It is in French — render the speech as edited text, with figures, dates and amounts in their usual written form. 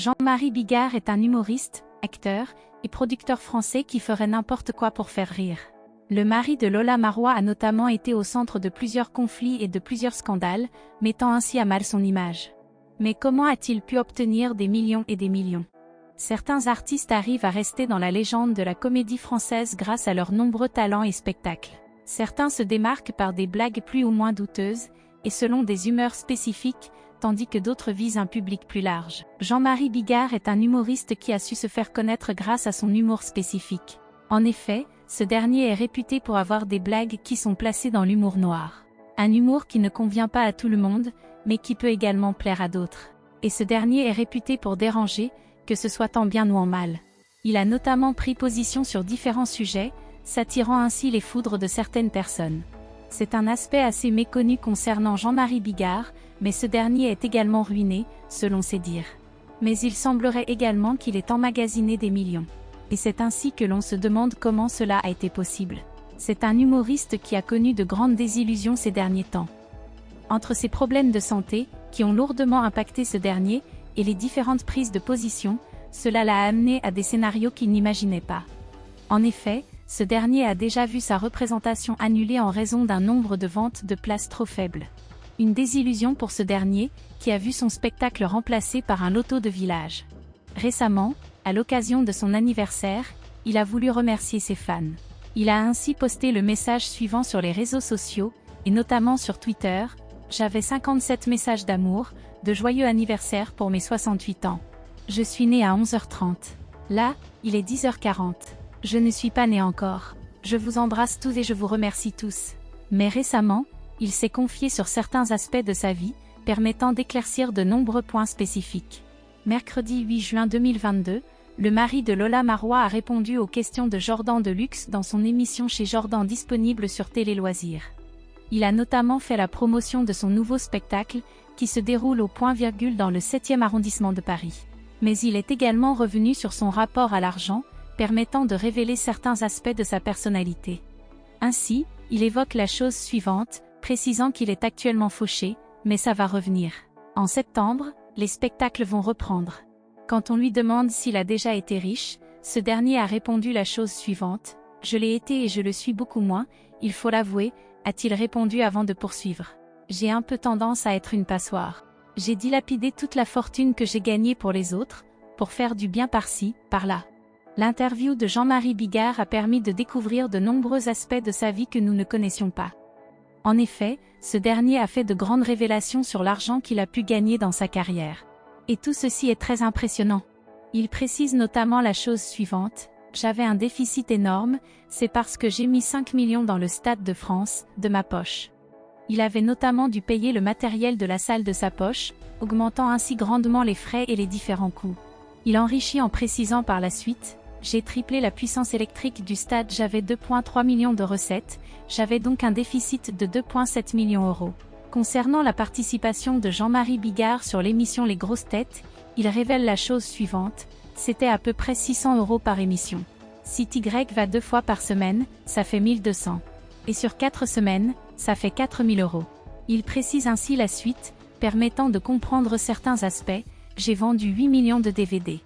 Jean-Marie Bigard est un humoriste, acteur et producteur français qui ferait n'importe quoi pour faire rire. Le mari de Lola Marois a notamment été au centre de plusieurs conflits et de plusieurs scandales, mettant ainsi à mal son image. Mais comment a-t-il pu obtenir des millions et des millions? Certains artistes arrivent à rester dans la légende de la comédie française grâce à leurs nombreux talents et spectacles. Certains se démarquent par des blagues plus ou moins douteuses, et selon des humeurs spécifiques, tandis que d'autres visent un public plus large. Jean-Marie Bigard est un humoriste qui a su se faire connaître grâce à son humour spécifique. En effet, ce dernier est réputé pour avoir des blagues qui sont placées dans l'humour noir. Un humour qui ne convient pas à tout le monde, mais qui peut également plaire à d'autres. Et ce dernier est réputé pour déranger, que ce soit en bien ou en mal. Il a notamment pris position sur différents sujets, s'attirant ainsi les foudres de certaines personnes. C'est un aspect assez méconnu concernant Jean-Marie Bigard, mais ce dernier est également ruiné, selon ses dires. Mais il semblerait également qu'il ait emmagasiné des millions. Et c'est ainsi que l'on se demande comment cela a été possible. C'est un humoriste qui a connu de grandes désillusions ces derniers temps. Entre ses problèmes de santé, qui ont lourdement impacté ce dernier, et les différentes prises de position, cela l'a amené à des scénarios qu'il n'imaginait pas. En effet, ce dernier a déjà vu sa représentation annulée en raison d'un nombre de ventes de places trop faible. Une désillusion pour ce dernier, qui a vu son spectacle remplacé par un loto de village. Récemment, à l'occasion de son anniversaire, il a voulu remercier ses fans. Il a ainsi posté le message suivant sur les réseaux sociaux, et notamment sur Twitter: « J'avais 57 messages d'amour, de joyeux anniversaire pour mes 68 ans. Je suis né à 11h30. Là, il est 10h40. Je ne suis pas né encore. Je vous embrasse tous et je vous remercie tous. » Mais récemment, il s'est confié sur certains aspects de sa vie, permettant d'éclaircir de nombreux points spécifiques. Mercredi 8 juin 2022, le mari de Lola Marois a répondu aux questions de Jordan Deluxe dans son émission chez Jordan disponible sur Télé Loisirs. Il a notamment fait la promotion de son nouveau spectacle, qui se déroule au point-virgule dans le 7e arrondissement de Paris. Mais il est également revenu sur son rapport à l'argent, permettant de révéler certains aspects de sa personnalité. Ainsi, il évoque la chose suivante, précisant qu'il est actuellement fauché, mais ça va revenir. En septembre, les spectacles vont reprendre. Quand on lui demande s'il a déjà été riche, ce dernier a répondu la chose suivante: « Je l'ai été et je le suis beaucoup moins, il faut l'avouer », a-t-il répondu avant de poursuivre. « J'ai un peu tendance à être une passoire. J'ai dilapidé toute la fortune que j'ai gagnée pour les autres, pour faire du bien par-ci, par-là. » L'interview de Jean-Marie Bigard a permis de découvrir de nombreux aspects de sa vie que nous ne connaissions pas. En effet, ce dernier a fait de grandes révélations sur l'argent qu'il a pu gagner dans sa carrière. Et tout ceci est très impressionnant. Il précise notamment la chose suivante: « J'avais un déficit énorme, c'est parce que j'ai mis 5 millions dans le Stade de France, de ma poche. » Il avait notamment dû payer le matériel de la salle de sa poche, augmentant ainsi grandement les frais et les différents coûts. Il enrichit en précisant par la suite: « J'ai triplé la puissance électrique du stade, j'avais 2,3 millions de recettes, j'avais donc un déficit de 2,7 millions d'euros. » Concernant la participation de Jean-Marie Bigard sur l'émission Les Grosses Têtes, il révèle la chose suivante: « C'était à peu près 600 € par émission. Si Y va 2 fois par semaine, ça fait 1200. Et sur 4 semaines, ça fait 4000 €. » Il précise ainsi la suite, permettant de comprendre certains aspects: « J'ai vendu 8 millions de DVD.